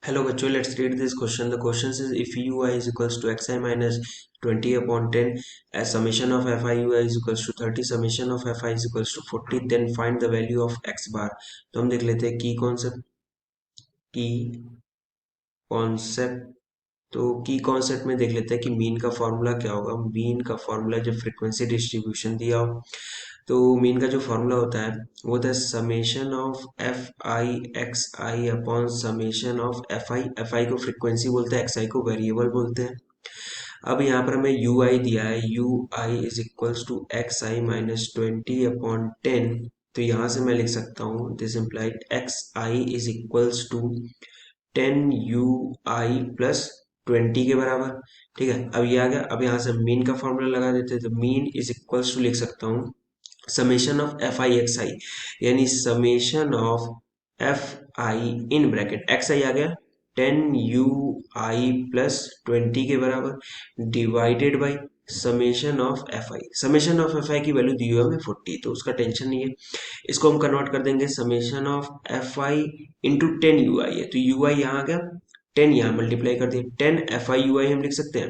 Hello बच्चों, let's read this question. The question says if ui is equals to xi minus 20 upon 10 as summation of fi ui is equals to 30 summation of fi is equals to 40 then find the value of x bar. तो हम देख लेते हैं की concept की concept में देख लेते हैं कि मीन का फॉर्मूला क्या होगा। मीन का फॉर्मूला जब फ्रीक्वेंसी डिस्ट्रीब्यूशन दिया हो तो मीन का जो फॉर्मूला होता है वो होता है summation of F I X I upon summation of F आई को फ्रीक्वेंसी बोलते हैं, एक्स आई को वेरिएबल बोलते हैं। अब यहाँ पर हमें यू आई दिया है, U I is equals to X I minus 20 upon 10। तो यहाँ से मैं लिख सकता हूँ this implied X I is equals to 10 ui plus 20 के बराबर। ठीक है, अब ये आ गया। अब यहाँ से मीन का फॉर्मूला लगा देते हैं, तो मीन इज इक्वल्स टू लिख सकता हूँ summation of F I X I, यानी summation of F I in bracket X I आ गया 10 ui प्लस 20 के बराबर divided by summation of F I. Summation of F I की वैल्यू दी हुई है हमें 40, तो उसका टेंशन नहीं है। इसको हम कन्वर्ट कर देंगे summation of F I into 10 ui है, तो यू आई यहाँ आ गया, 10 यहाँ मल्टीप्लाई कर दिया, 10 fi ui हम लिख सकते हैं।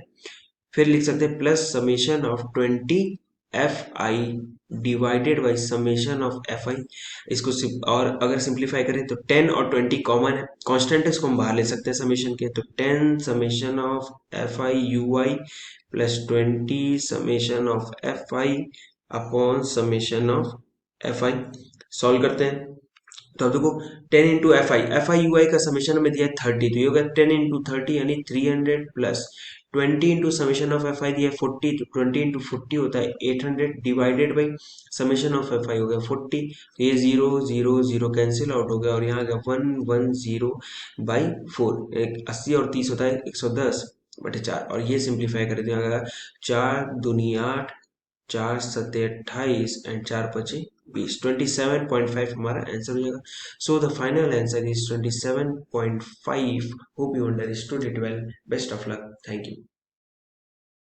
फिर लिख सकते हैं plus summation of 20 fi divided by summation of F आई। इसको और अगर सिंप्लीफाई करें तो 10 और 20 कॉमन है, कांस्टेंट है, इसको हम बाहर ले सकते हैं समेशन के। तो 10 summation of F I you I plus 20 summation of F I upon summation of F I. Solve करते हैं तो अब देखो 10 इंटू एफ आई यू आई का समेशन हमें दिया है 30, तो ये होगा 10 इंटू 30 यानी 300 plus 20 into summation of F आई दिया है 40, तो 20 इंटू 40 होता है 800 divided by summation of F आई हो गया 40। तो ये 0 0 0 कैंसिल आउट हो गया और यहाँ आ गया 110 बाई 4। 80 और 30 होता है 110/4, और ये सिंप्लीफाई करें तो यहाँ आ गया 4 दूनी 8, 4 सत्ते 28 एंड 4 पचे 20, 27.5 हमारा आंसर हो जाएगा। So the final answer is 27.5। Hope you understood it well. Best of luck, thank you.